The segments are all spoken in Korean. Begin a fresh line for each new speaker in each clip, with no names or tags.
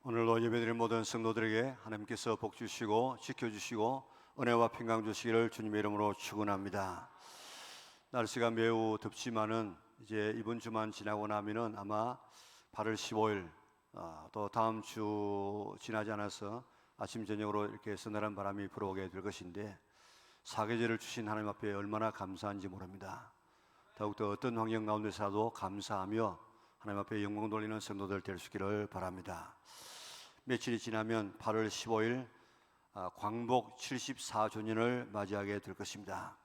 오늘도 예배드린 모든 성도들에게 하나님께서 복 주시고 지켜주시고 은혜와 평강 주시기를 주님의 이름으로 축원합니다. 날씨가 매우 덥지만은 이제 이번 주만 지나고 나면은 아마 8월 15일 또 다음 주 지나지 않아서 아침 저녁으로 이렇게 서늘한 바람이 불어오게 될 것인데 사계절을 주신 하나님 앞에 얼마나 감사한지 모릅니다. 더욱더 어떤 환경 가운데서도 감사하며 하나님 앞에 영광 돌리는 성도들 될 수 있기를 바랍니다. 며칠이 지나면 8월 15일 광복 74주년을 맞이하게 될 것입니다.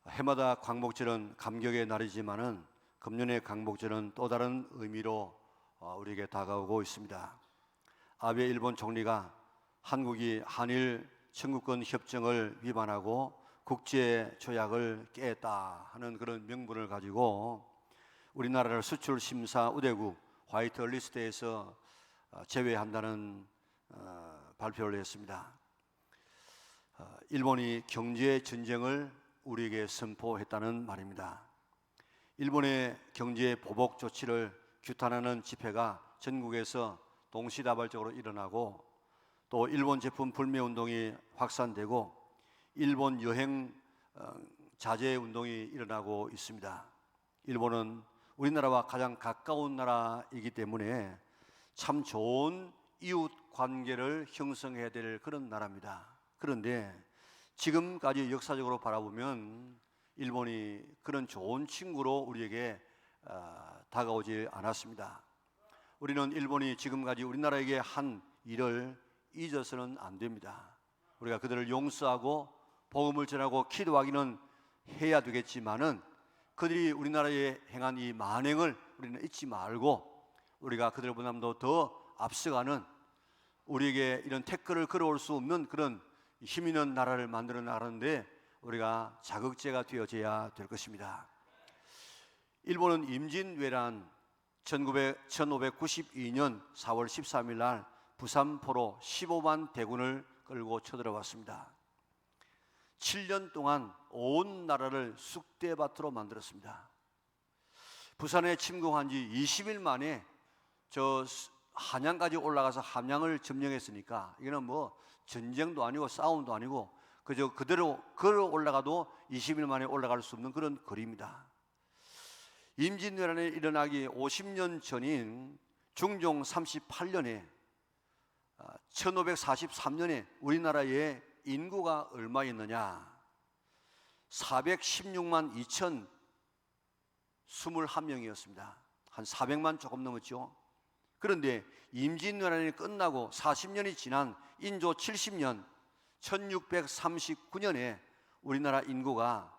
해마다 광복절은 감격의 날이지만은 금년의 광복절은 또 다른 의미로 우리에게 다가오고 있습니다. 아베 일본 총리가 한국이 한일 청구권 협정을 위반하고 국제 조약을 깨했다 하는 그런 명분을 가지고 우리나라를 수출 심사 우대국 화이트 리스트에서 제외한다는 발표를 했습니다. 일본이 경제 전쟁을 우리에게 선포했다는 말입니다. 일본의 경제 보복 조치를 규탄하는 집회가 전국에서 동시다발적으로 일어나고 또 일본 제품 불매 운동이 확산되고 일본 여행 자제 운동이 일어나고 있습니다. 일본은 우리나라와 가장 가까운 나라이기 때문에 참 좋은 이웃 관계를 형성해야 될 그런 나라입니다. 그런데 지금까지 역사적으로 바라보면 일본이 그런 좋은 친구로 우리에게 다가오지 않았습니다. 우리는 일본이 지금까지 우리나라에게 한 일을 잊어서는 안 됩니다. 우리가 그들을 용서하고 복음을 전하고 기도하기는 해야 되겠지만은 그들이 우리나라에 행한 이 만행을 우리는 잊지 말고 우리가 그들보다도 더 앞서가는 우리에게 이런 태클을 걸어올 수 없는 그런 힘 있는 나라를 만들어 나가는데 우리가 자극제가 되어져야 될 것입니다. 일본은 임진왜란 1592년 4월 13일 날 부산포로 15만 대군을 끌고 쳐들어왔습니다. 7년 동안 온 나라를 쑥대밭으로 만들었습니다. 부산에 침공한 지 20일 만에 저 한양까지 올라가서 함양을 점령했으니까 이거는 뭐 전쟁도 아니고 싸움도 아니고 그저 그대로 걸어 올라가도 20일 만에 올라갈 수 없는 그런 거리입니다. 임진왜란이 일어나기 50년 전인 중종 38년에 1543년에 우리나라의 인구가 얼마였느냐? 416만 2,021명이었습니다. 한 400만 조금 넘었죠. 그런데 임진왜란이 끝나고 40년이 지난 인조 70년 1639년에 우리나라 인구가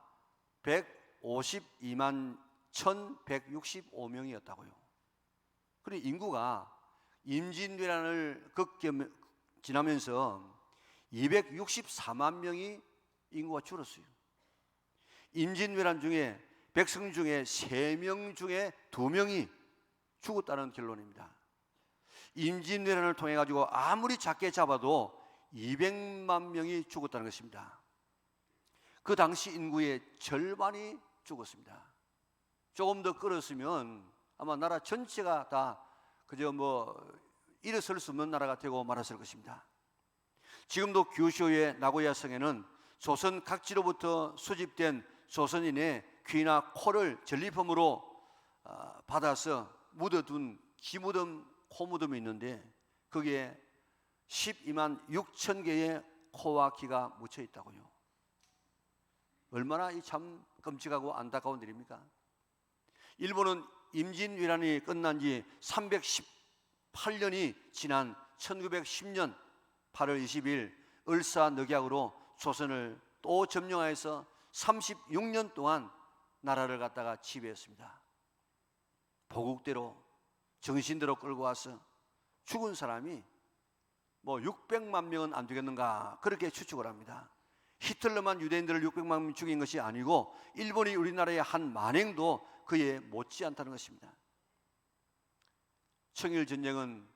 152만 1165명이었다고요. 그리고 인구가 임진왜란을 지나면서 264만 명이 인구가 줄었어요. 임진왜란 중에 백성 중에 3명 중에 2명이 죽었다는 결론입니다. 임진왜란을 통해 가지고 아무리 작게 잡아도 200만 명이 죽었다는 것입니다. 그 당시 인구의 절반이 죽었습니다. 조금 더 끌었으면 아마 나라 전체가 다 그저 일어설 수 없는 나라가 되고 말았을 것입니다. 지금도 규슈의 나고야성에는 조선 각지로부터 수집된 조선인의 귀나 코를 전리품으로 받아서 묻어둔 기무덤, 코무덤이 있는데 거기에 12만 6천 개의 코와 귀가 묻혀 있다고요. 얼마나 참 끔찍하고 안타까운 일입니까? 일본은 임진왜란이 끝난 지 318년이 지난 1910년 8월 20일 을사늑약으로 조선을 또 점령하여서 36년 동안 나라를 갖다가 지배했습니다. 보국대로 정신대로 끌고 와서 죽은 사람이 600만 명은 안 되겠는가 그렇게 추측을 합니다. 히틀러만 유대인들을 600만 명 죽인 것이 아니고 일본이 우리나라에 한 만행도 그에 못지않다는 것입니다. 청일전쟁은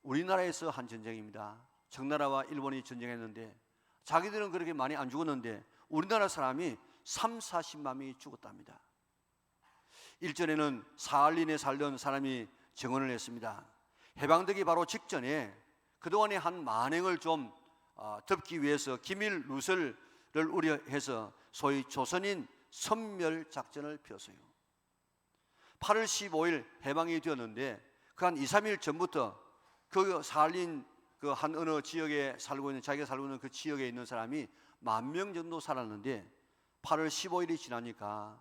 우리나라에서 한 전쟁입니다. 청나라와 일본이 전쟁했는데 자기들은 그렇게 많이 안 죽었는데 우리나라 사람이 30-40만 명이 죽었답니다. 일전에는 사할린에 살던 사람이 증언을 했습니다. 해방되기 바로 직전에 그동안의 한 만행을 좀 덮기 위해서 기밀 누설을 우려해서 소위 조선인 섬멸 작전을 폈어요. 8월 15일 해방이 되었는데 그 한 2, 3일 전부터 그 살린 그 한 어느 지역에 살고 있는, 자기가 살고 있는 그 지역에 있는 사람이 10,000명 정도 살았는데 8월 15일이 지나니까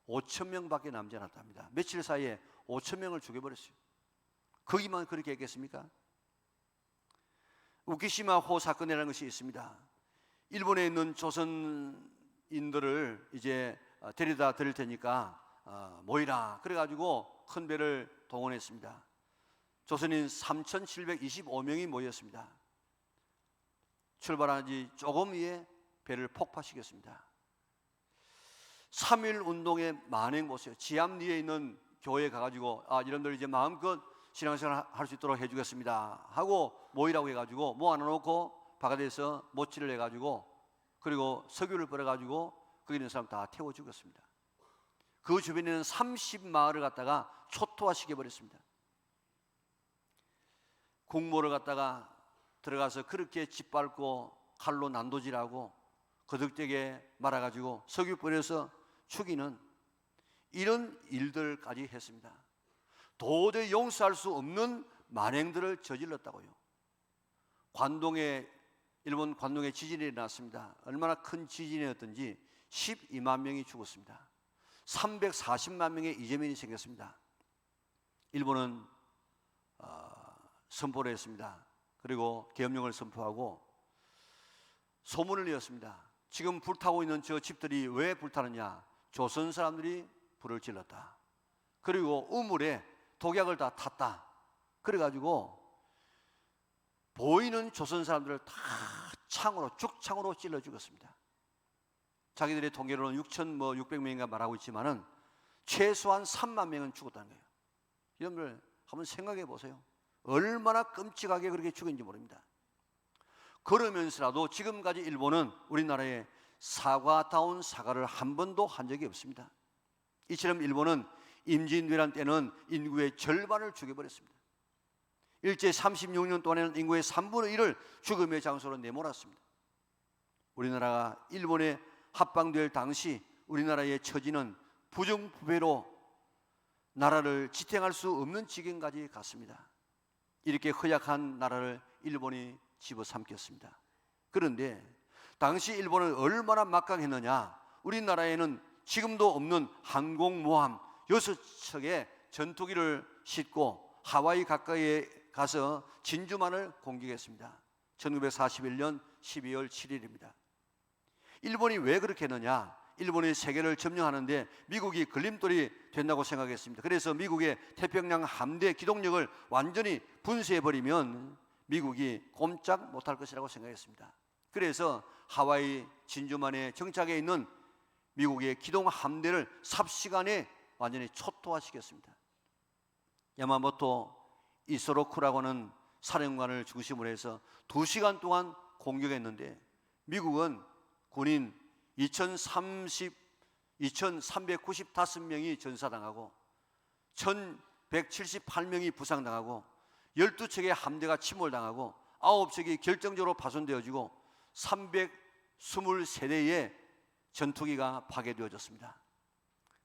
5,000명밖에 남지 않았답니다. 며칠 사이에 5,000명을 죽여버렸어요. 거기만 그렇게 했겠습니까? 우키시마호 사건이라는 것이 있습니다. 일본에 있는 조선인들을 이제 데려다 드릴 테니까 모이라. 그래가지고 큰 배를 동원했습니다. 조선인 3,725명이 모였습니다. 출발하지 조금 위에 배를 폭파시켰습니다. 3.1 운동의 만행 보세요. 지암리에 있는 교회에 가가지고 이런들 이제 마음껏 신앙생활 할 수 있도록 해주겠습니다 하고 모이라고 해가지고 모아놓고 바깥에서 모치를 해가지고 그리고 석유를 뿌려가지고 거기 있는 사람 다 태워 죽였습니다. 그 주변에는 30마을을 갖다가 초토화시켜버렸습니다. 국모를 갖다가 들어가서 그렇게 짓밟고 칼로 난도질하고 거득되게 말아가지고 석유 뿌려서 죽이는 이런 일들까지 했습니다. 도저히 용서할 수 없는 만행들을 저질렀다고요. 일본 관동에 지진이 일어났습니다. 얼마나 큰 지진이었던지 12만 명이 죽었습니다. 340만 명의 이재민이 생겼습니다. 일본은 선포를 했습니다. 그리고 계엄령을 선포하고 소문을 내었습니다. 지금 불타고 있는 저 집들이 왜 불타느냐? 조선 사람들이 불을 질렀다. 그리고 우물에 독약을 다 탔다. 그래가지고 보이는 조선 사람들을 다 죽창으로 찔러 죽였습니다. 자기들의 통계로는 6,600명인가 말하고 있지만은 최소한 3만 명은 죽었다는 거예요. 여러분들 한번 생각해 보세요. 얼마나 끔찍하게 그렇게 죽였는지 모릅니다. 그러면서라도 지금까지 일본은 우리나라에 사과다운 사과를 한 번도 한 적이 없습니다. 이처럼 일본은 임진왜란 때는 인구의 절반을 죽여버렸습니다. 일제 36년 동안에는 인구의 3분의 1을 죽음의 장소로 내몰았습니다. 우리나라가 일본에 합방될 당시 우리나라의 처지는 부정부패로 나라를 지탱할 수 없는 지경까지 갔습니다. 이렇게 허약한 나라를 일본이 집어삼켰습니다. 그런데 당시 일본은 얼마나 막강했느냐? 우리나라에는 지금도 없는 항공모함 6척의 전투기를 싣고 하와이 가까이에 가서 진주만을 공격했습니다. 1941년 12월 7일입니다. 일본이 왜 그렇게 했느냐? 일본이 세계를 점령하는데 미국이 걸림돌이 된다고 생각했습니다. 그래서 미국의 태평양 함대 기동력을 완전히 분쇄해버리면 미국이 꼼짝 못할 것이라고 생각했습니다. 그래서 하와이 진주만에 정착해 있는 미국의 기동 함대를 삽시간에 완전히 초토화시켰습니다. 야마모토 이소로쿠라고 하는 사령관을 중심으로 해서 2시간 동안 공격했는데 미국은 군인 2,395명이 전사당하고 1,178명이 부상당하고 12척의 함대가 침몰당하고 9척이 결정적으로 파손되어지고 323대의 전투기가 파괴되어졌습니다.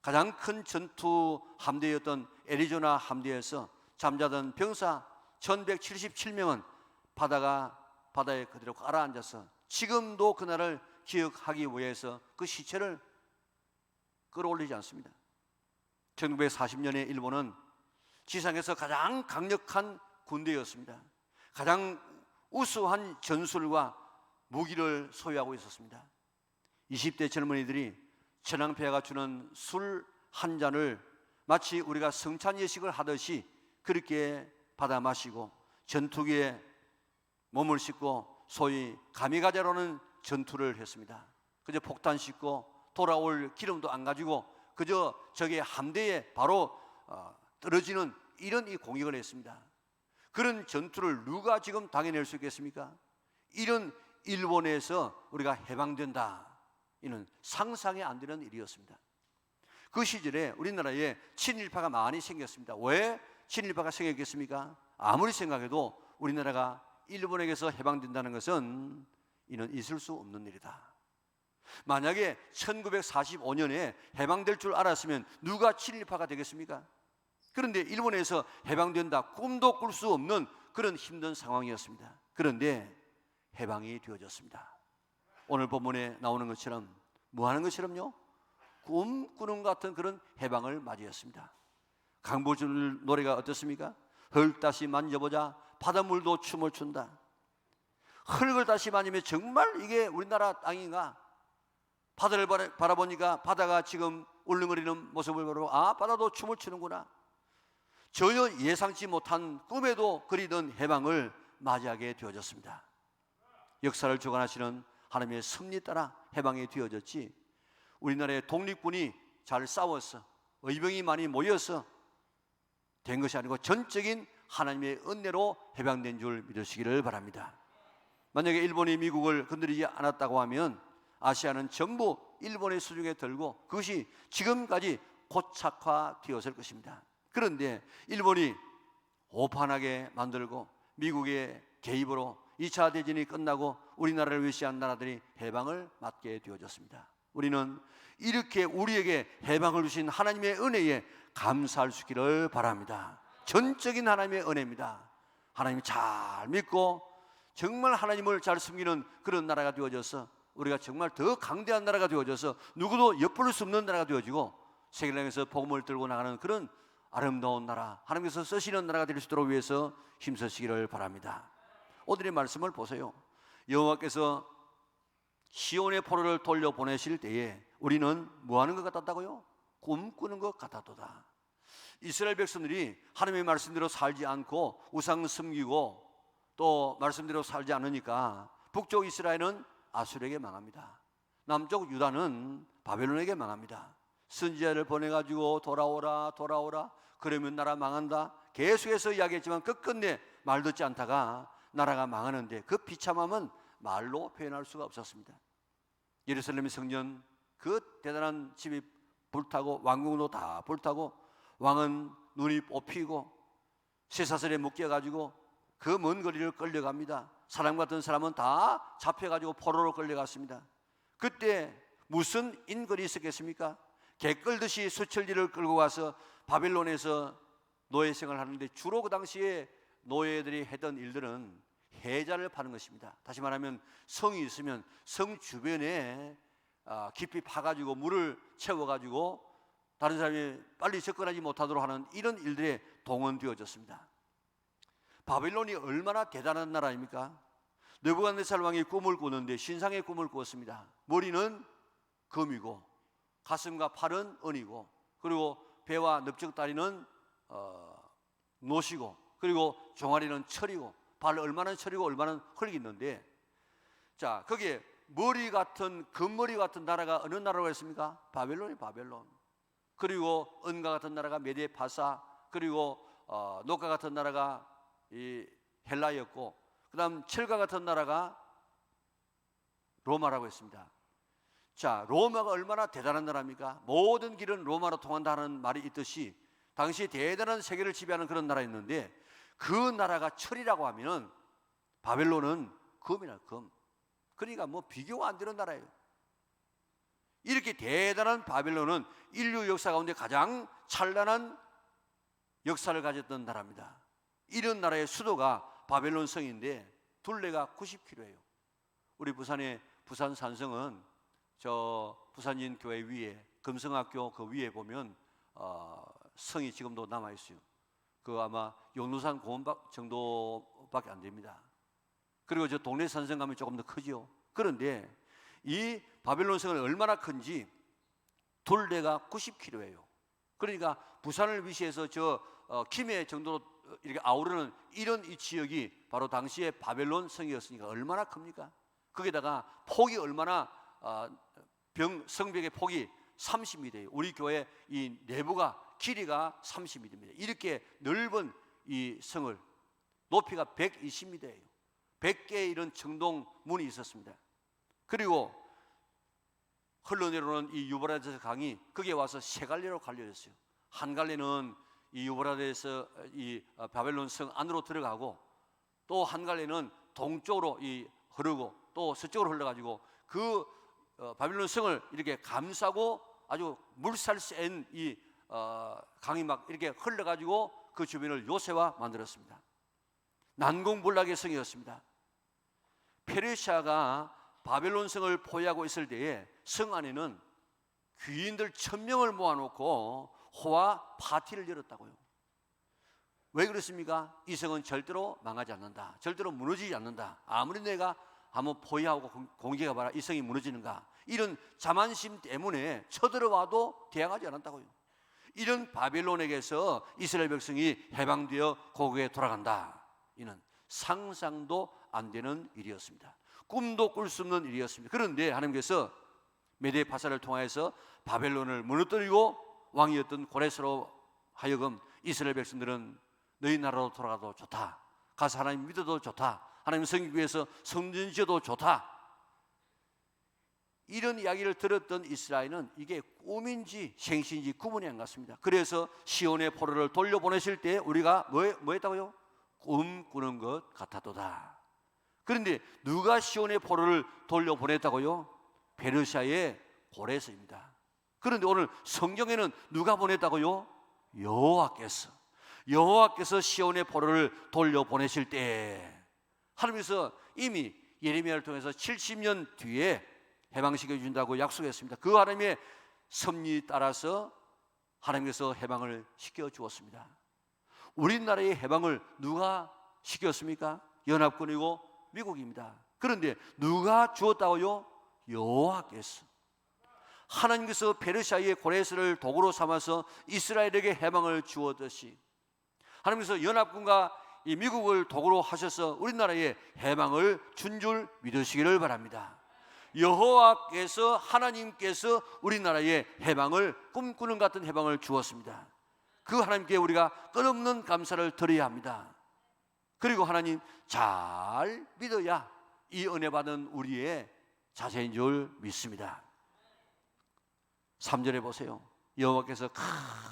가장 큰 전투 함대였던 애리조나 함대에서 잠자던 병사 1,177명은 바다에 그대로 가라앉아서 지금도 그날을 기억하기 위해서 그 시체를 끌어올리지 않습니다. 1940년에 일본은 지상에서 가장 강력한 군대였습니다. 가장 우수한 전술과 무기를 소유하고 있었습니다. 20대 젊은이들이 천황폐하가 주는 술 한 잔을 마치 우리가 성찬 예식을 하듯이 그렇게 받아 마시고 전투기에 몸을 싣고 소위 가미가제로는 전투를 했습니다. 그저 폭탄 싣고 돌아올 기름도 안 가지고 그저 적의 함대에 바로 떨어지는 이런 공격을 했습니다. 그런 전투를 누가 지금 당해낼 수 있겠습니까? 이런 일본에서 우리가 해방된다, 이는 상상이 안 되는 일이었습니다. 그 시절에 우리나라에 친일파가 많이 생겼습니다. 왜 친일파가 생겼겠습니까? 아무리 생각해도 우리나라가 일본에게서 해방된다는 것은 이는 있을 수 없는 일이다. 만약에 1945년에 해방될 줄 알았으면 누가 친일파가 되겠습니까? 그런데 일본에서 해방된다 꿈도 꿀 수 없는 그런 힘든 상황이었습니다. 그런데 해방이 되어졌습니다. 오늘 본문에 나오는 것처럼 뭐 하는 것처럼요? 꿈꾸는 것 같은 그런 해방을 맞이했습니다. 강보줄 노래가 어떻습니까? 흙 다시 만져보자 바닷물도 춤을 춘다. 흙을 다시 만지면 정말 이게 우리나라 땅인가? 바다를 바라보니까 바다가 지금 울렁거리는 모습을 보고 아, 바다도 춤을 추는구나. 전혀 예상치 못한 꿈에도 그리던 해방을 맞이하게 되어졌습니다. 역사를 주관하시는 하나님의 섭리 따라 해방이 되어졌지, 우리나라의 독립군이 잘 싸워서 의병이 많이 모여서 된 것이 아니고 전적인 하나님의 은혜로 해방된 줄 믿으시기를 바랍니다. 만약에 일본이 미국을 건드리지 않았다고 하면 아시아는 전부 일본의 수중에 들고 그것이 지금까지 고착화되었을 것입니다. 그런데 일본이 오판하게 만들고 미국의 개입으로 2차 대전이 끝나고 우리나라를 위시한 나라들이 해방을 맞게 되어졌습니다. 우리는 이렇게 우리에게 해방을 주신 하나님의 은혜에 감사할 수 있기를 바랍니다. 전적인 하나님의 은혜입니다. 하나님 잘 믿고 정말 하나님을 잘 섬기는 그런 나라가 되어져서 우리가 정말 더 강대한 나라가 되어져서 누구도 엿볼 수 없는 나라가 되어지고 세계를 향해서 복음을 들고 나가는 그런 아름다운 나라, 하나님께서 쓰시는 나라가 될 수 있도록 위해서 힘쓰시기를 바랍니다. 오늘의 말씀을 보세요. 여호와께서 시온의 포로를 돌려보내실 때에 우리는 뭐 하는 것 같았다고요? 꿈꾸는 것 같았도다. 이스라엘 백성들이 하나님의 말씀대로 살지 않고 우상 섬기고 또 말씀대로 살지 않으니까 북쪽 이스라엘은 아수르에게 망합니다. 남쪽 유다는 바벨론에게 망합니다. 선지자를 보내가지고 돌아오라 그러면 나라 망한다 계속해서 이야기했지만 끝끝내 말 듣지 않다가 나라가 망하는데 그 비참함은 말로 표현할 수가 없었습니다. 예루살렘의 성전 그 대단한 집이 불타고 왕궁도 다 불타고 왕은 눈이 뽑히고 쇠사슬에 묶여가지고 그 먼 거리를 끌려갑니다. 사람 같은 사람은 다 잡혀가지고 포로로 끌려갔습니다. 그때 무슨 인걸이 있었겠습니까? 개 끌듯이 수천리를 끌고 가서 바벨론에서 노예 생활을 하는데 주로 그 당시에 노예들이 했던 일들은 해자를 파는 것입니다. 다시 말하면 성이 있으면 성 주변에 깊이 파가지고 물을 채워가지고 다른 사람이 빨리 접근하지 못하도록 하는 이런 일들에 동원되어졌습니다. 바벨론이 얼마나 대단한 나라입니까? 느부갓네살 왕이 꿈을 꾸는데 신상의 꿈을 꾸었습니다. 머리는 금이고 가슴과 팔은 은이고 그리고 배와 넓적다리는 노시고 그리고 종아리는 철이고 발 얼마나 철이고 얼마나 흙이 있는데, 자 거기에 머리 같은 금머리 같은 나라가 어느 나라로 했습니까? 바벨론이 바벨론. 그리고 은과 같은 나라가 메데 파사, 그리고 녹과 같은 나라가 이 헬라였고 그 다음 철과 같은 나라가 로마라고 했습니다. 자, 로마가 얼마나 대단한 나라입니까? 모든 길은 로마로 통한다는 말이 있듯이 당시 대단한 세계를 지배하는 그런 나라였는데 그 나라가 철이라고 하면 바벨론은 금이나 금. 그러니까 뭐 비교가 안 되는 나라예요. 이렇게 대단한 바벨론은 인류 역사 가운데 가장 찬란한 역사를 가졌던 나라입니다. 이런 나라의 수도가 바벨론 성인데 둘레가 90km예요. 우리 부산의 부산 산성은 저 부산인 교회 위에 금성학교 그 위에 보면 성이 지금도 남아 있어요. 그 아마 용두산 공원 정도밖에 안 됩니다. 그리고 저 동네 산성 가면 조금 더 크지요. 그런데 이 바벨론 성은 얼마나 큰지 둘레가 90km예요. 그러니까 부산을 위시해서 저 김해 정도로 이렇게 아우르는 이런 이 지역이 바로 당시에 바벨론 성이었으니까 얼마나 큽니까? 거기다가 폭이 얼마나 성벽의 폭이 30m예요. 우리 교회 이 내부가 길이가 30m입니다. 이렇게 넓은 이 성을 높이가 120m예요. 100개의 이런 청동문이 있었습니다. 그리고 흘러내려오는 이 유브라데스 강이 거기에 와서 세 갈래로 갈려졌어요. 한 갈래는 이 유브라데스 이 바벨론 성 안으로 들어가고, 또 한 갈래는 동쪽으로 이 흐르고 또 서쪽으로 흘러가지고 그 바벨론 성을 이렇게 감싸고 아주 물살 센 이 강이 막 이렇게 흘러가지고 그 주변을 요새화 만들었습니다. 난공불락의 성이었습니다. 페르시아가 바벨론 성을 포위하고 있을 때에 성 안에는 귀인들 1000명을 모아놓고 호화 파티를 열었다고요. 왜 그렇습니까? 이 성은 절대로 망하지 않는다, 절대로 무너지지 않는다. 아무리 내가 한번 포위하고 공격해봐라 이 성이 무너지는가, 이런 자만심 때문에 쳐들어와도 대항하지 않았다고요. 이런 바벨론에게서 이스라엘 백성이 해방되어 고국에 돌아간다, 이는 상상도 안 되는 일이었습니다. 꿈도 꿀 수 없는 일이었습니다. 그런데 하나님께서 메대 파사를 통하여서 바벨론을 무너뜨리고 왕이었던 고레스로 하여금 이스라엘 백성들은 너희 나라로 돌아가도 좋다, 가서 하나님 믿어도 좋다, 하나님 섬기기 위해서 성전 지어도 좋다, 이런 이야기를 들었던 이스라엘은 이게 꿈인지 생시인지 구분이 안 갔습니다. 그래서 시온의 포로를 돌려보내실 때 우리가 뭐 했다고요? 꿈꾸는 것 같았도다. 그런데 누가 시온의 포로를 돌려보냈다고요? 페르시아의 고레스입니다. 그런데 오늘 성경에는 누가 보냈다고요? 여호와께서 시온의 포로를 돌려보내실 때 하나님께서 이미 예레미야를 통해서 70년 뒤에 해방시켜 준다고 약속했습니다. 그 하나님의 섭리 따라서 하나님께서 해방을 시켜 주었습니다. 우리나라의 해방을 누가 시켰습니까? 연합군이고 미국입니다. 그런데 누가 주었다고요? 여호와께서. 하나님께서 페르시아의 고레스를 도구로 삼아서 이스라엘에게 해방을 주었듯이 하나님께서 연합군과 이 미국을 도구로 하셔서 우리나라에 해방을 준 줄 믿으시기를 바랍니다. 여호와께서, 하나님께서 우리나라에 해방을, 꿈꾸는 같은 해방을 주었습니다. 그 하나님께 우리가 끊없는 감사를 드려야 합니다. 그리고 하나님 잘 믿어야 이 은혜 받은 우리의 자세인 줄 믿습니다. 3절에 보세요. 여호와께서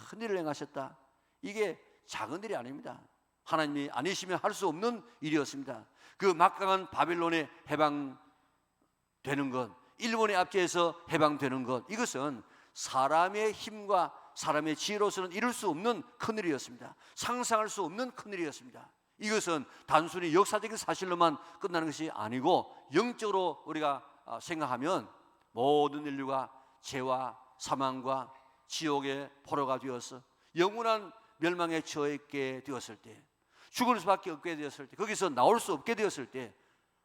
큰 일을 행하셨다. 이게 작은 일이 아닙니다. 하나님이 아니시면 할 수 없는 일이었습니다. 그 막강한 바벨론에 해방되는 것, 일본의 압제에서 해방되는 것, 이것은 사람의 힘과 사람의 지혜로서는 이룰 수 없는 큰일이었습니다. 상상할 수 없는 큰일이었습니다. 이것은 단순히 역사적인 사실로만 끝나는 것이 아니고 영적으로 우리가 생각하면 모든 인류가 죄와 사망과 지옥의 포로가 되어서 영원한 멸망에 처하게 되었을 때, 죽을 수밖에 없게 되었을 때, 거기서 나올 수 없게 되었을 때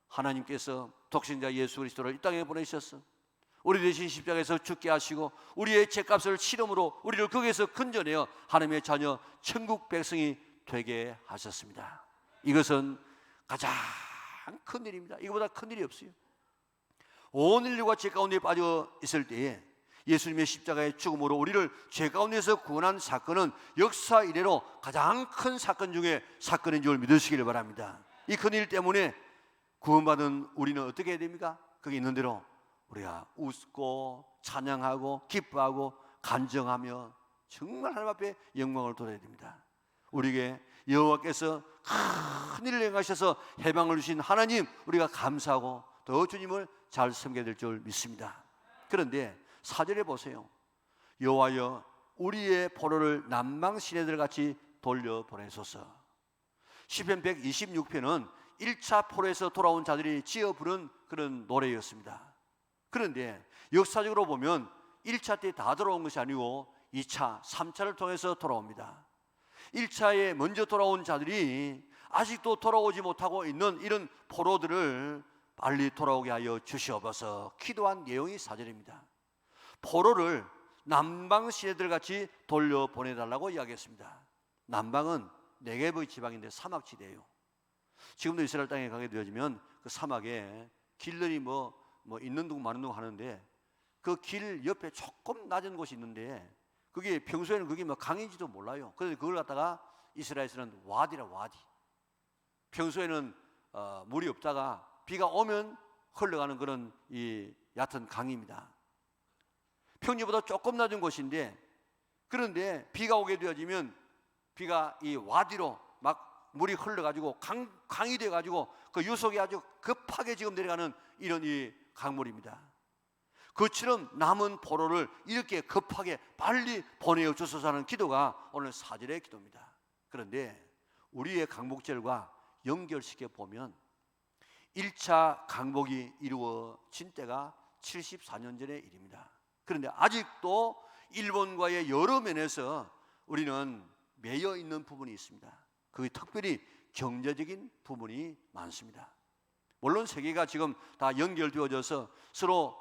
하나님께서 독생자 예수 그리스도를 이 땅에 보내셔서 우리 대신 십자가에서 죽게 하시고 우리의 죄값을 치름으로 우리를 거기에서 건져내어 하나님의 자녀 천국 백성이 되게 하셨습니다. 이것은 가장 큰 일입니다. 이거보다 큰 일이 없어요. 온 인류가 죄 가운데 빠져 있을 때에 예수님의 십자가의 죽음으로 우리를 죄 가운데서 구원한 사건은 역사 이래로 가장 큰 사건 중에 사건인 줄 믿으시기를 바랍니다. 이 큰 일 때문에 구원받은 우리는 어떻게 해야 됩니까? 거기 있는 대로 우리가 웃고 찬양하고 기뻐하고 간정하며 정말 하나님 앞에 영광을 돌려야 됩니다. 우리에게 여호와께서 큰 일을 행하셔서 해방을 주신 하나님, 우리가 감사하고 더 주님을 잘 섬겨야 될 줄 믿습니다. 그런데 4절에 보세요. 여호와여 우리의 포로를 남방 시내들 같이 돌려보내소서. 시편 126편은 1차 포로에서 돌아온 자들이 지어 부른 그런 노래였습니다. 그런데 역사적으로 보면 1차 때 다 돌아온 것이 아니고 2차, 3차를 통해서 돌아옵니다. 1차에 먼저 돌아온 자들이 아직도 돌아오지 못하고 있는 이런 포로들을 빨리 돌아오게 하여 주시옵소서 기도한 내용이 4절입니다. 포로를 남방 시내들 같이 돌려보내달라고 이야기했습니다. 남방은 네게브 지방인데 사막지대예요. 지금도 이스라엘 땅에 가게 되어지면 그 사막에 길들이 뭐 있는 둥 마는 둥 하는데 그 길 옆에 조금 낮은 곳이 있는데 그게 평소에는 그게 뭐 강인지도 몰라요. 그래서 그걸 갖다가 이스라엘에서는 와디라 와디. 평소에는 물이 없다가 비가 오면 흘러가는 그런 이 얕은 강입니다. 평지보다 조금 낮은 곳인데 그런데 비가 오게 되어지면 비가 이 와디로 막 물이 흘러가지고 강이 돼가지고 그 유속이 아주 급하게 지금 내려가는 이런 이 강물입니다. 그처럼 남은 포로를 이렇게 급하게 빨리 보내어 주소서 하는 기도가 오늘 사절의 기도입니다. 그런데 우리의 강복절과 연결시켜 보면 1차 강복이 이루어진 때가 74년 전의 일입니다. 그런데 아직도 일본과의 여러 면에서 우리는 매여 있는 부분이 있습니다. 그게 특별히 경제적인 부분이 많습니다. 물론 세계가 지금 다 연결되어져서 서로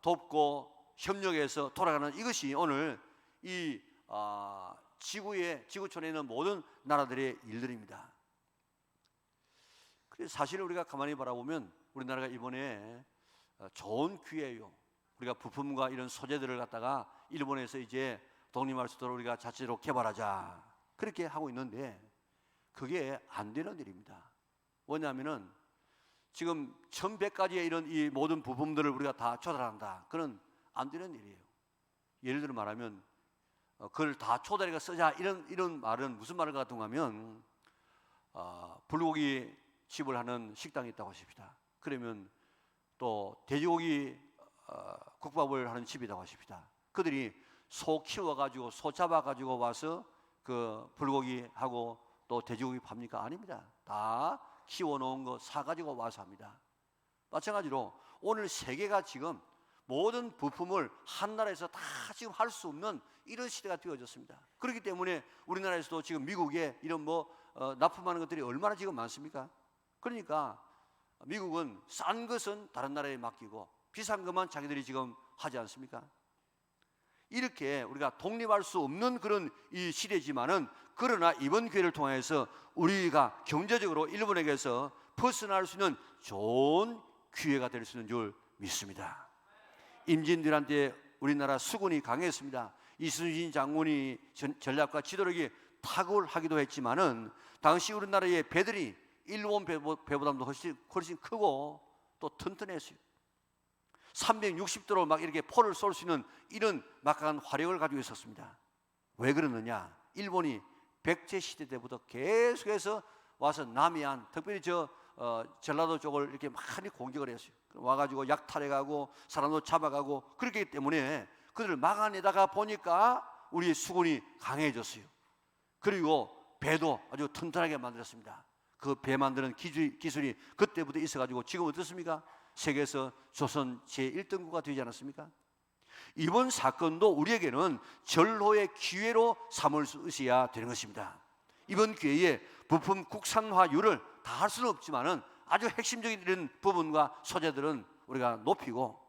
돕고 협력해서 돌아가는 이것이 오늘 이 지구촌에 있는 모든 나라들의 일들입니다. 그래서 사실 우리가 가만히 바라보면 우리나라가 이번에 좋은 기회예요. 우리가 부품과 이런 소재들을 갖다가 일본에서 이제 독립할 수 있도록 우리가 자체로 개발하자 그렇게 하고 있는데 그게 안 되는 일입니다. 왜냐하면은 지금 1100가지의 이런 이 모든 부품들을 우리가 다 조달한다. 그건 안 되는 일이에요. 예를 들어 말하면 그걸 다 조달해가 쓰자 이런 말은 무슨 말을 같은 하면 불고기 집을 하는 식당이 있다고 하십시다. 그러면 또 돼지고기 국밥을 하는 집이라고 하십시다. 그들이 소 키워가지고 소 잡아가지고 와서 그 불고기하고 또 돼지고기 팝니까? 아닙니다. 다 키워놓은 거 사가지고 와서 합니다. 마찬가지로 오늘 세계가 지금 모든 부품을 한 나라에서 다 지금 할 수 없는 이런 시대가 되어졌습니다. 그렇기 때문에 우리나라에서도 지금 미국에 이런 납품하는 것들이 얼마나 지금 많습니까? 그러니까 미국은 싼 것은 다른 나라에 맡기고 비싼 것만 자기들이 지금 하지 않습니까? 이렇게 우리가 독립할 수 없는 그런 이 시대지만은 그러나 이번 기회를 통해서 우리가 경제적으로 일본에게서 벗어날 수 있는 좋은 기회가 될 수 있는 줄 믿습니다. 임진들한테 우리나라 수군이 강했습니다. 이순신 장군이 전략과 지도력이 탁월하기도 했지만은 당시 우리나라의 배들이 일본 배보다도 훨씬 크고 또 튼튼했어요. 360도로 막 이렇게 포를 쏠 수 있는 이런 막강한 화력을 가지고 있었습니다. 왜 그러느냐? 일본이 백제 시대 때부터 계속해서 와서 남해안, 특별히 전라도 쪽을 이렇게 많이 공격을 했어요. 와가지고 약탈해가고 사람도 잡아가고 그렇기 때문에 그들을 막아내다가 보니까 우리 수군이 강해졌어요. 그리고 배도 아주 튼튼하게 만들었습니다. 그 배 만드는 기술이 그때부터 있어가지고 지금 어떻습니까? 세계에서 조선 제1등국가 되지 않았습니까? 이번 사건도 우리에게는 절호의 기회로 삼을 수 있어야 되는 것입니다. 이번 기회에 부품 국산화율을 다 할 수는 없지만은 아주 핵심적인 이런 부분과 소재들은 우리가 높이고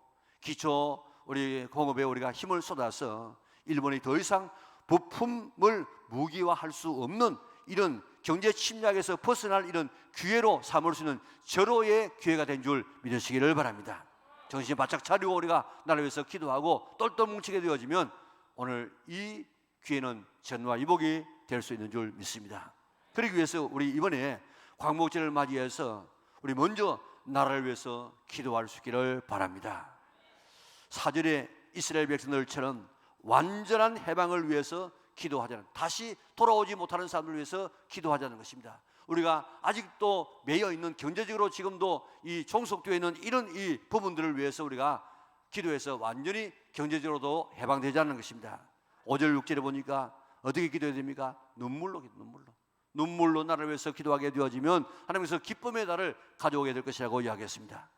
기초 우리 공업에 우리가 힘을 쏟아서 일본이 더 이상 부품을 무기화할 수 없는 이런 경제 침략에서 벗어날 이런 기회로 삼을 수 있는 절호의 기회가 된 줄 믿으시기를 바랍니다. 정신 바짝 차리고 우리가 나를 위해서 기도하고 똘똘 뭉치게 되어지면 오늘 이 기회는 전화위복이 될 수 있는 줄 믿습니다. 그러기 위해서 우리 이번에 광복절을 맞이해서 우리 먼저 나라를 위해서 기도할 수 있기를 바랍니다. 4절에 이스라엘 백성들처럼 완전한 해방을 위해서 기도하자는, 다시 돌아오지 못하는 사람들을 위해서 기도하자는 것입니다. 우리가 아직도 매여 있는 경제적으로 지금도 이 종속되어 있는 이런 이 부분들을 위해서 우리가 기도해서 완전히 경제적으로도 해방되자는 것입니다. 5절 6절에 보니까 어떻게 기도해야 됩니까? 눈물로 나를 위해서 기도하게 되어지면 하나님께서 기쁨의 달을 가져오게 될 것이라고 이야기했습니다.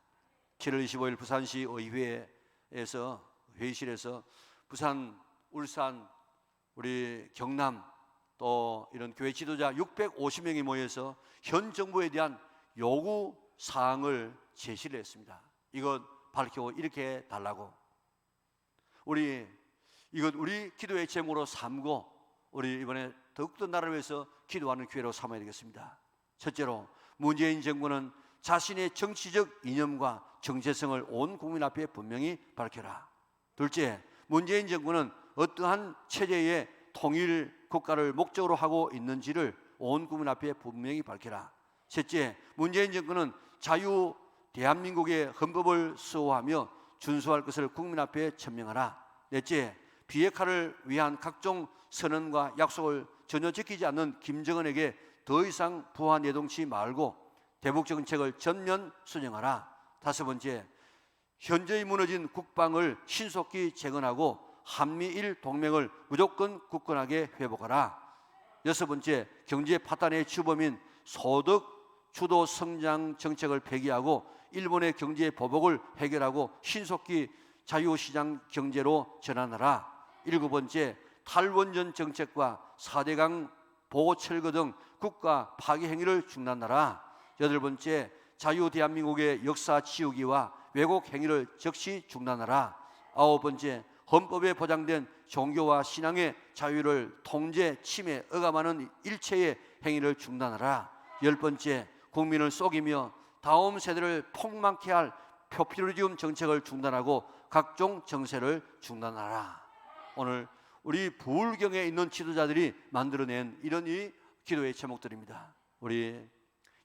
7월 25일 부산시 의회에서 회의실에서 부산, 울산, 우리 경남 또 이런 교회 지도자 650명이 모여서 현 정부에 대한 요구 사항을 제시를 했습니다. 이것 밝히고 이렇게 달라고. 이것 우리 기도의 제목으로 삼고 우리 이번에 더욱더 나라를 위해서 기도하는 기회로 삼아야 되겠습니다. 첫째로, 문재인 정부는 자신의 정치적 이념과 정체성을 온 국민 앞에 분명히 밝혀라. 둘째, 문재인 정부는 어떠한 체제의 통일 국가를 목적으로 하고 있는지를 온 국민 앞에 분명히 밝혀라. 셋째, 문재인 정부는 자유 대한민국의 헌법을 수호하며 준수할 것을 국민 앞에 천명하라. 넷째, 비핵화를 위한 각종 선언과 약속을 전혀 지키지 않는 김정은에게 더 이상 부하 내동치 말고 대북 정책을 전면 순영하라. 다섯 번째, 현저히 무너진 국방을 신속히 재건하고 한미일 동맹을 무조건 굳건하게 회복하라. 여섯 번째, 경제 파탄의 주범인 소득 주도 성장 정책을 폐기하고 일본의 경제 보복을 해결하고 신속히 자유시장 경제로 전환하라. 일곱 번째, 탈원전 정책과 4대강 보호 철거 등 국가 파괴 행위를 중단하라. 여덟 번째, 자유 대한민국의 역사 지우기와 왜곡 행위를 즉시 중단하라. 아홉 번째, 헌법에 보장된 종교와 신앙의 자유를 통제, 침해, 억압하는 일체의 행위를 중단하라. 열 번째, 국민을 속이며 다음 세대를 폭망케 할 포퓰리즘 정책을 중단하고 각종 정세를 중단하라. 오늘 우리 부울경에 있는 지도자들이 만들어낸 이런 이 기도의 제목들입니다. 우리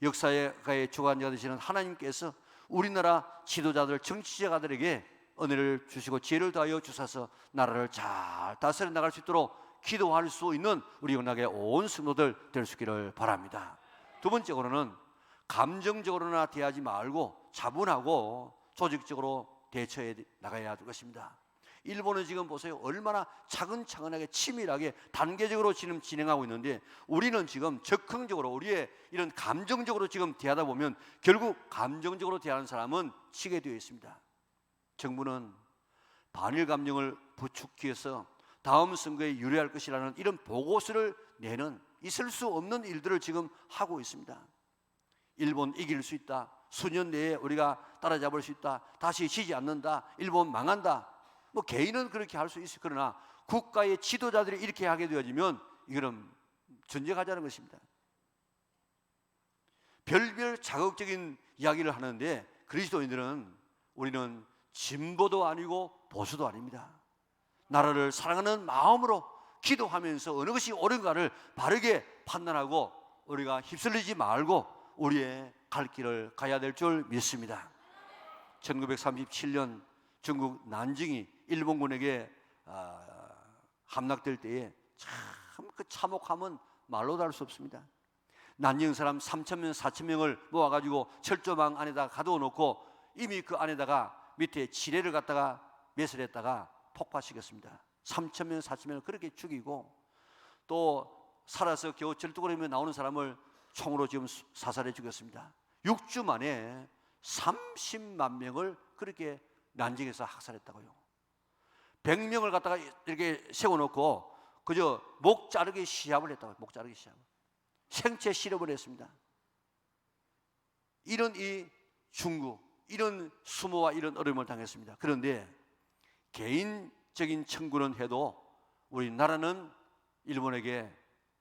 역사의 주관자 되시는 하나님께서 우리나라 지도자들, 정치자들에게 은혜를 주시고 지혜를 더하여 주셔서 나라를 잘 다스려 나갈 수 있도록 기도할 수 있는 우리 연합의 온 성도들 될 수 있기를 바랍니다. 두 번째로는 감정적으로나 대하지 말고 차분하고 조직적으로 대처해 나가야 할 것입니다. 일본은 지금 보세요. 얼마나 차근차근하게 치밀하게 단계적으로 지금 진행하고 있는데 우리는 지금 적극적으로 우리의 이런 감정적으로 지금 대하다 보면 결국 감정적으로 대하는 사람은 치게 되어 있습니다. 정부는 반일 감정을 부추기해서 다음 선거에 유리할 것이라는 이런 보고서를 내는 있을 수 없는 일들을 지금 하고 있습니다. 일본 이길 수 있다. 수년 내에 우리가 따라잡을 수 있다. 다시 지지 않는다. 일본 망한다. 뭐 개인은 그렇게 할 수 있어요. 그러나 국가의 지도자들이 이렇게 하게 되어지면 이거는 전쟁하자는 것입니다. 별별 자극적인 이야기를 하는데 그리스도인들은 우리는 진보도 아니고 보수도 아닙니다. 나라를 사랑하는 마음으로 기도하면서 어느 것이 옳은가를 바르게 판단하고 우리가 휩쓸리지 말고 우리의 갈 길을 가야 될 줄 믿습니다. 1937년 중국 난징이 일본군에게 함락될 때에 참 그 참혹함은 말로 다 할 수 없습니다. 난징 사람 3,000명, 4,000명을 모아가지고 철조망 안에다가 가두어 놓고 이미 그 안에다가 밑에 지뢰를 갖다가 매설했다가 폭파시켰습니다. 3,000명, 4,000명을 그렇게 죽이고 또 살아서 겨우 절뚝거리며 나오는 사람을 총으로 지금 사살해 죽였습니다. 6주 만에 30만 명을 그렇게 난징에서 학살했다고요. 100명을 갖다가 이렇게 세워놓고 그저 목 자르기 시합을 했다고요. 목 자르기 시합. 생체 실험을 했습니다. 이런 이 중국, 이런 수모와 이런 어려움을 당했습니다. 그런데 개인적인 청구는 해도 우리나라는 일본에게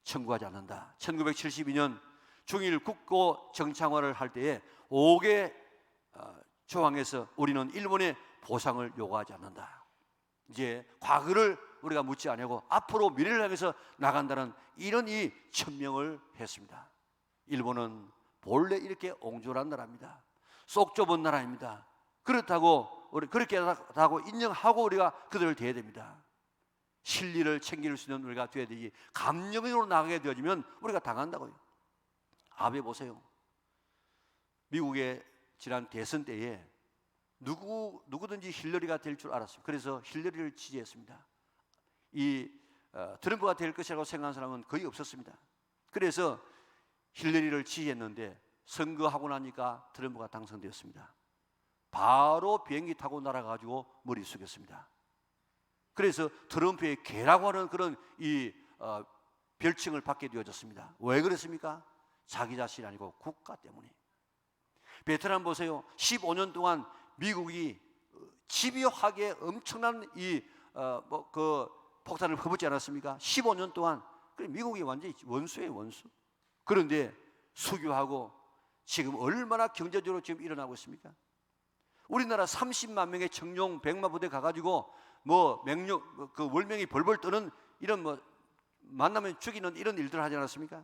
청구하지 않는다. 1972년 중일 국고 정상화를 할 때에 5개 조항에서 우리는 일본의 보상을 요구하지 않는다. 이제 과거를 우리가 묻지 않고 앞으로 미래를 향해서 나간다는 이런 이 천명을 했습니다. 일본은 본래 이렇게 옹졸한 나라입니다. 속 좁은 나라입니다. 그렇다고 우리 그렇게 하고 인정하고 우리가 그들을 대해야 됩니다. 실리를 챙길 수 있는 우리가 되어야 되지 감정으로 나가게 되어지면 우리가 당한다고요. 아베 보세요. 미국의 지난 대선 때에 누구든지 힐러리가 될 줄 알았어요. 그래서 힐러리를 지지했습니다. 트럼프가 될 것이라고 생각한 사람은 거의 없었습니다. 그래서 힐러리를 지지했는데 선거하고 나니까 트럼프가 당선되었습니다. 바로 비행기 타고 날아가지고 머리 숙였습니다. 그래서 트럼프의 개라고 하는 그런 별칭을 받게 되어졌습니다. 왜 그랬습니까? 자기 자신이 아니고 국가 때문에. 베트남 보세요. 15년 동안 미국이 집요하게 엄청난 폭탄을 퍼붓지 않았습니까? 15년 동안. 미국이 완전히 원수예요, 원수. 그런데 수교하고 지금 얼마나 경제적으로 지금 일어나고 있습니까? 우리나라 30만 명의 청룡 100만 부대 가가지고 월명이 벌벌 떠는 이런 만나면 죽이는 이런 일들을 하지 않았습니까?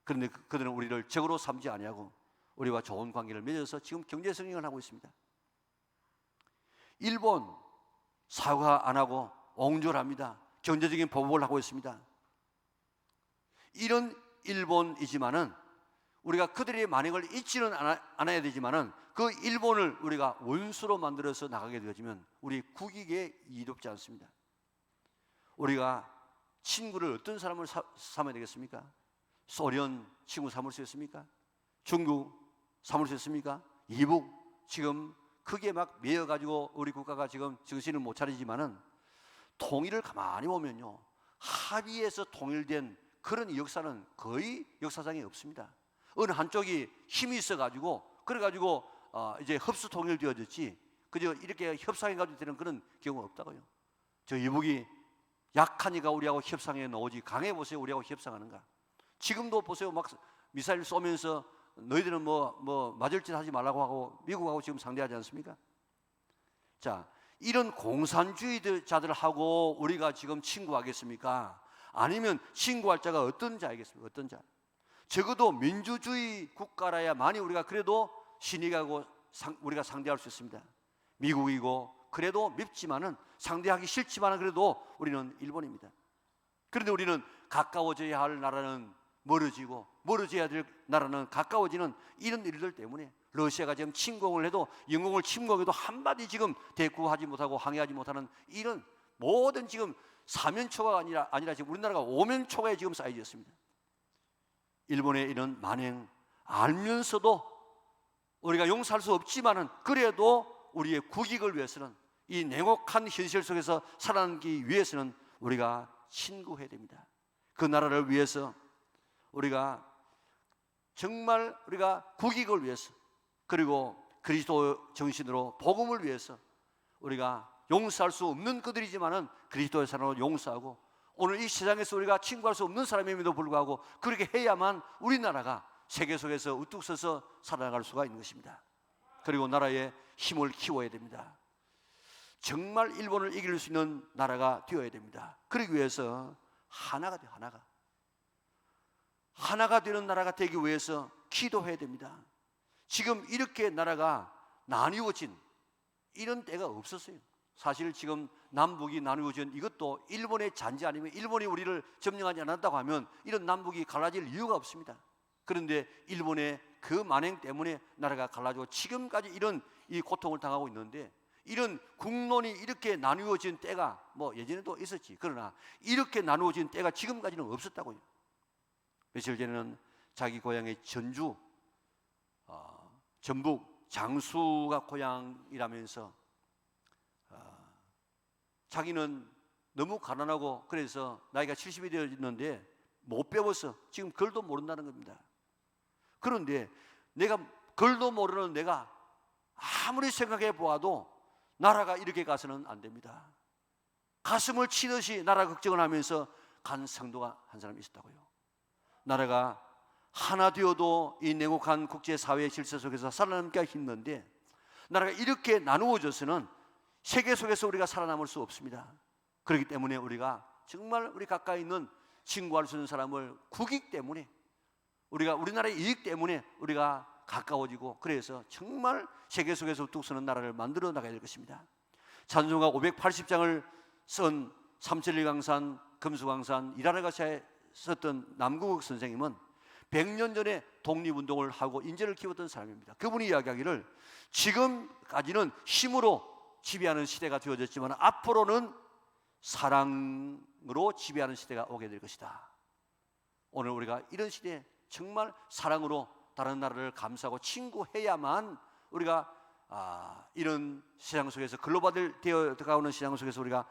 그런데 그들은 우리를 적으로 삼지 아니하고 우리와 좋은 관계를 맺어서 지금 경제 성장을 하고 있습니다. 일본 사과 안 하고 옹졸합니다. 경제적인 보복을 하고 있습니다. 이런 일본이지만은 우리가 그들의 만행을 잊지는 않아야 되지만은 그 일본을 우리가 원수로 만들어서 나가게 되어지면 우리 국익에 이롭지 않습니다. 우리가 친구를 어떤 사람을 삼아야 되겠습니까? 소련 친구 삼을 수 있습니까? 중국 삼을 수 있습니까? 이북 지금 크게 막 매여가지고 우리 국가가 지금 정신을 못 차리지만은 통일을 가만히 보면요, 합의해서 통일된 그런 역사는 거의 역사상에 없습니다. 어느 한쪽이 힘이 있어가지고 그래가지고 이제 흡수 통일되어졌지, 그저 이렇게 협상해가지고 되는 그런 경우가 없다고요. 저 이북이 약하니까 우리하고 협상해 놓지, 강해 보세요, 우리하고 협상하는가? 지금도 보세요, 막 미사일 쏘면서 너희들은 뭐 맞을 짓 하지 말라고 하고 미국하고 지금 상대하지 않습니까? 자, 이런 공산주의자들하고 우리가 지금 친구하겠습니까? 아니면 친구할 자가 어떤 자이겠습니까? 어떤 자? 적어도 민주주의 국가라야만이 우리가 그래도 신의하고 우리가 상대할 수 있습니다. 미국이고 그래도 밉지만은, 상대하기 싫지만은 그래도 우리는 일본입니다. 그런데 우리는 가까워져야 할 나라는 멀어지고 멀어져야 될 나라는 가까워지는 이런 일들 때문에 러시아가 지금 침공을 해도, 영공을 침공해도 한마디 지금 대꾸하지 못하고 항의하지 못하는 이런 모든 지금 사면초가 아니라 지금 우리나라가 오면초가에 지금 쌓여져 있습니다. 일본의 이런 만행 알면서도 우리가 용서할 수 없지만은 그래도 우리의 국익을 위해서는, 이 냉혹한 현실 속에서 살아남기 위해서는 우리가 친구해야 됩니다. 그 나라를 위해서 우리가 정말 우리가 국익을 위해서, 그리고 그리스도 정신으로 복음을 위해서 우리가 용서할 수 없는 그들이지만은 그리스도의 사랑으로 용서하고, 오늘 이 세상에서 우리가 친구할 수 없는 사람임에도 불구하고 그렇게 해야만 우리나라가 세계 속에서 우뚝 서서 살아나갈 수가 있는 것입니다. 그리고 나라의 힘을 키워야 됩니다. 정말 일본을 이길 수 있는 나라가 되어야 됩니다. 그러기 위해서 하나가 돼요. 하나가 되는 나라가 되기 위해서 기도해야 됩니다. 지금 이렇게 나라가 나뉘어진 이런 때가 없었어요. 사실 지금 남북이 나누어진 이것도 일본의 잔재 아니면 일본이 우리를 점령하지 않았다고 하면 이런 남북이 갈라질 이유가 없습니다. 그런데 일본의 그 만행 때문에 나라가 갈라지고 지금까지 이런 이 고통을 당하고 있는데, 이런 국론이 이렇게 나누어진 때가 뭐 예전에도 있었지, 그러나 이렇게 나누어진 때가 지금까지는 없었다고요. 며칠 전에는 자기 고향의 전주, 전북 장수가 고향이라면서 자기는 너무 가난하고 그래서 나이가 70이 되었는데 못 배워서 지금 글도 모른다는 겁니다. 그런데 내가 글도 모르는 내가 아무리 생각해 보아도 나라가 이렇게 가서는 안 됩니다. 가슴을 치듯이 나라 걱정을 하면서 간 성도가 한 사람 있었다고요. 나라가 하나 되어도 이 냉혹한 국제사회의 질서 속에서 살아남기가 힘든데, 나라가 이렇게 나누어져서는 세계 속에서 우리가 살아남을 수 없습니다. 그렇기 때문에 우리가 정말 우리 가까이 있는 친구할 수 있는 사람을 국익 때문에, 우리가 우리나라의 이익 때문에 우리가 가까워지고, 그래서 정말 세계 속에서 우뚝 서는 나라를 만들어 나가야 될 것입니다. 찬송가 580장을 쓴 삼천리 강산, 금수강산, 이라르가시아에 썼던 남궁옥 선생님은 100년 전에 독립운동을 하고 인재를 키웠던 사람입니다. 그분이 이야기하기를 지금까지는 힘으로 지배하는 시대가 되어졌지만 앞으로는 사랑으로 지배하는 시대가 오게 될 것이다. 오늘 우리가 이런 시대에 정말 사랑으로 다른 나라를 감싸고 친구해야만 우리가 이런 세상 속에서 글로벌 되어가는 세상 속에서 우리가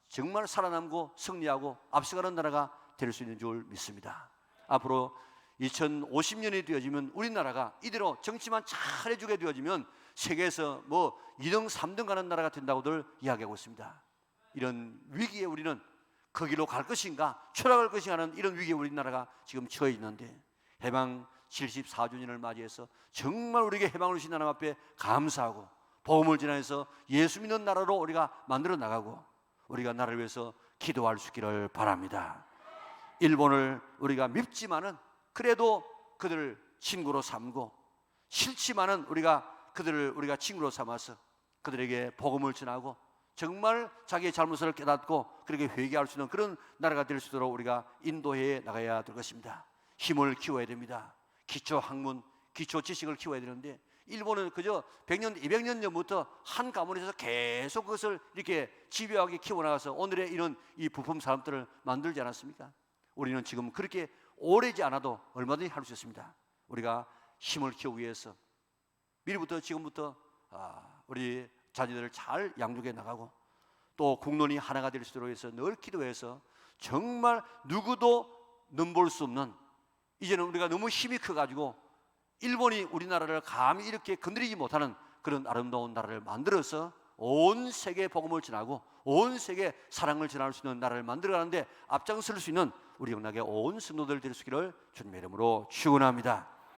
정말 살아남고 승리하고 앞서가는 나라가 될 수 있는 줄 믿습니다. 앞으로 2050년이 되어지면 우리나라가 이대로 정치만 잘 해주게 되어지면 세계에서 뭐 2등 3등 가는 나라가 된다고들 이야기하고 있습니다. 이런 위기에 우리는 거기로 갈 것인가 추락할 것인가 하는 이런 위기에 우리나라가 지금 처해 있는데, 해방 74주년을 맞이해서 정말 우리에게 해방을 주신 하나님 앞에 감사하고 복음을 전해서 예수 믿는 나라로 우리가 만들어 나가고 우리가 나라를 위해서 기도할 수 있기를 바랍니다. 일본을 우리가 밉지만은 그래도 그들을 친구로 삼고, 싫지만은 우리가 그들을 우리가 친구로 삼아서 그들에게 복음을 전하고 정말 자기의 잘못을 깨닫고 그렇게 회개할 수 있는 그런 나라가 될 수 있도록 우리가 인도해 나가야 될 것입니다. 힘을 키워야 됩니다. 기초 학문, 기초 지식을 키워야 되는데 일본은 그저 100년, 200년 전부터 한 가문에서 계속 그것을 이렇게 집요하게 키워나가서 오늘의 이런 이 부품 산업들을 만들지 않았습니까? 우리는 지금 그렇게 오래지 않아도 얼마든지 할 수 있습니다. 우리가 힘을 키우기 위해서 미리부터 지금부터 우리 자녀들을 잘 양육해 나가고 또 국론이 하나가 될 수 있도록 해서 늘 기도해서 정말 누구도 넘볼 수 없는, 이제는 우리가 너무 힘이 커가지고 일본이 우리나라를 감히 이렇게 건드리지 못하는 그런 아름다운 나라를 만들어서 온 세계에 복음을 전하고 온 세계에 사랑을 전할 수 있는 나라를 만들어가는데 앞장설 수 있는 우리 영락의 온 성도들 될 수 있기를 주님의 이름으로 축원합니다.